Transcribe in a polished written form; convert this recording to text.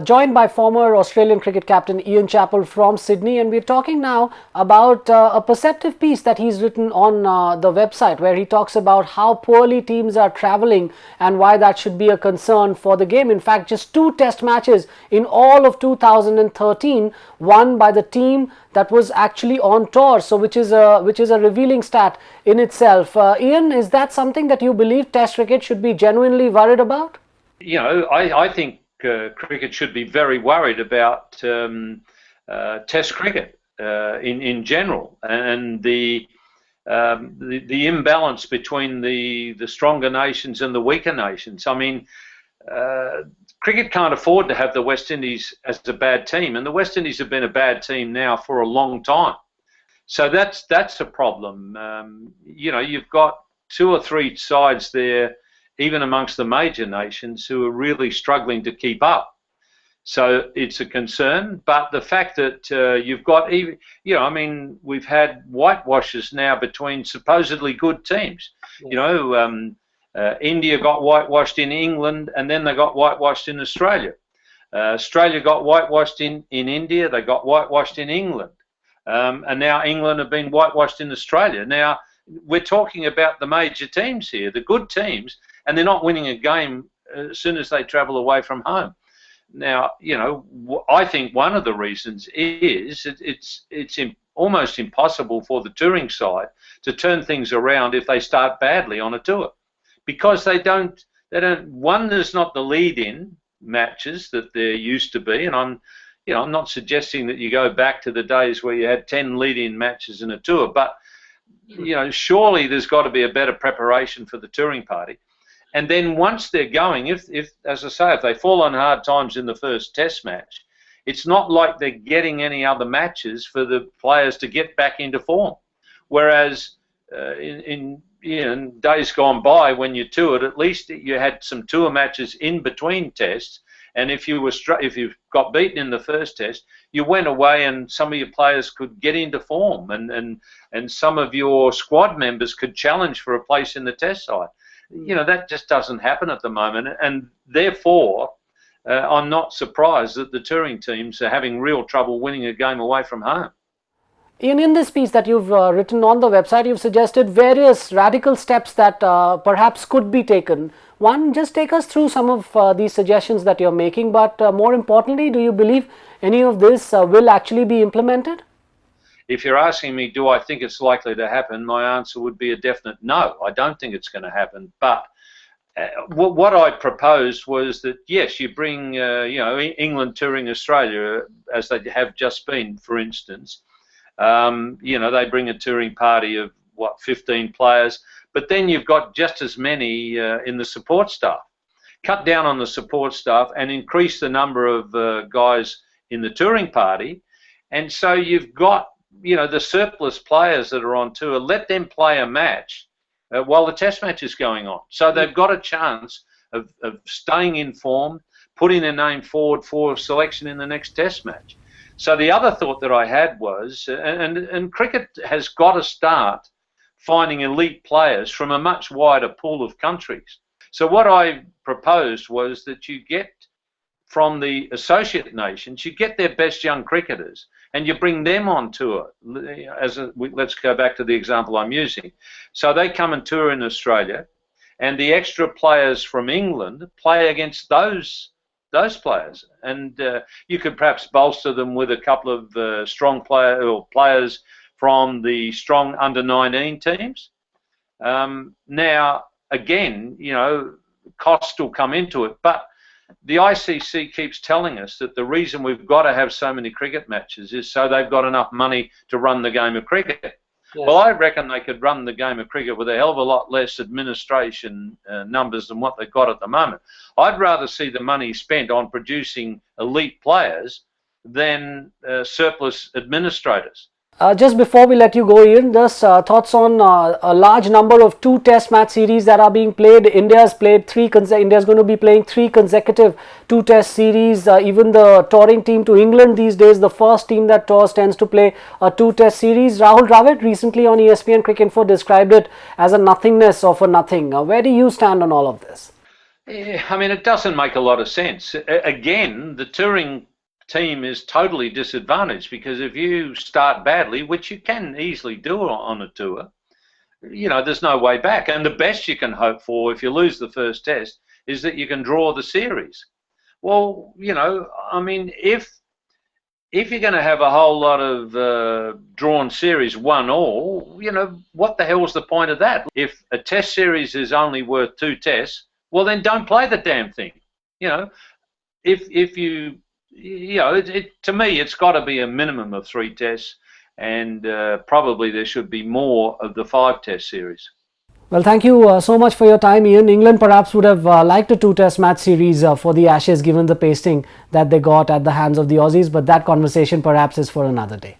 Joined by former Australian cricket captain Ian Chappell from Sydney, and we're talking now about a perceptive piece that he's written on the website, where he talks about how poorly teams are travelling and why that should be a concern for the game. In fact, just 2 test matches in all of 2013 won by the team that was actually on tour, so which is a revealing stat in itself. Ian, is that something that you believe Test cricket should be genuinely worried about? You know, I think cricket should be very worried about Test cricket in general, and the imbalance between the stronger nations and the weaker nations. I mean, cricket can't afford to have the West Indies as a bad team, and the West Indies have been a bad team now for a long time. So that's a problem. You know, you've got 2 or 3 sides there, even amongst the major nations, who are really struggling to keep up. So it's a concern. But the fact that you've got, even, you know, I mean, we've had whitewashes now between supposedly good teams. Yeah. You know, India got whitewashed in England, and then they got whitewashed in Australia. Australia got whitewashed in India, they got whitewashed in England. And now England have been whitewashed in Australia. Now, we're talking about the major teams here, the good teams, and they're not winning a game as soon as they travel away from home. Now, you know, I think one of the reasons is it's almost impossible for the touring side to turn things around if they start badly on a tour, because they don't. One, there's not the lead-in matches that there used to be, and I'm not suggesting that you go back to the days where you had 10 lead-in matches in a tour, but you know, surely there's got to be a better preparation for the touring party. And then once they're going, if as I say, if they fall on hard times in the first test match, it's not like they're getting any other matches for the players to get back into form. Whereas in days gone by, when you toured, at least you had some tour matches in between tests. And if you got beaten in the first test, you went away and some of your players could get into form, and some of your squad members could challenge for a place in the test side. You know, that just doesn't happen at the moment, and therefore I'm not surprised that the touring teams are having real trouble winning a game away from home. Ian, in this piece that you've written on the website, you've suggested various radical steps that perhaps could be taken. One, just take us through some of these suggestions that you're making, but more importantly, do you believe any of this will actually be implemented? If you're asking me, do I think it's likely to happen, my answer would be a definite no. I don't think it's going to happen. But what I proposed was that, yes, you bring, England touring Australia, as they have just been, for instance. They bring a touring party of, 15 players. But then you've got just as many in the support staff. Cut down on the support staff and increase the number of guys in the touring party. And so you've got, the surplus players that are on tour, let them play a match while the test match is going on. So they've got a chance of staying in form, putting their name forward for selection in the next test match. So the other thought that I had was, and cricket has got to start finding elite players from a much wider pool of countries. So what I proposed was that you get from the associate nations, you get their best young cricketers and you bring them on tour. Let's go back to the example I'm using. So they come and tour in Australia, and the extra players from England play against those players. And you could perhaps bolster them with a couple of strong players from the strong under-19 teams. Now, again, costs will come into it, but the ICC keeps telling us that the reason we've got to have so many cricket matches is so they've got enough money to run the game of cricket. Yes. Well, I reckon they could run the game of cricket with a hell of a lot less administration numbers than what they've got at the moment. I'd rather see the money spent on producing elite players than surplus administrators. Just before we let you go, Ian, just thoughts on a large number of 2 test match series that are being played. India's going to be playing 3 consecutive 2 test series. Even the touring team to England these days, the first team that tours, tends to play a 2 test series. Rahul Dravid recently on ESPNcricinfo described it as a nothingness of a nothing. Where do you stand on all of this? Yeah, I mean, it doesn't make a lot of sense. Again, the touring team is totally disadvantaged because if you start badly, which you can easily do on a tour, there's no way back. And the best you can hope for if you lose the first test is that you can draw the series. Well, I mean, if you're going to have a whole lot of drawn series 1-all, what the hell's the point of that? If a test series is only worth 2 tests, well, then don't play the damn thing. If you, to me, it's got to be a minimum of 3 tests, and probably there should be more of the 5-test series. Well, thank you so much for your time, Ian. England perhaps would have liked a 2-test match series for the Ashes given the pasting that they got at the hands of the Aussies, but that conversation perhaps is for another day.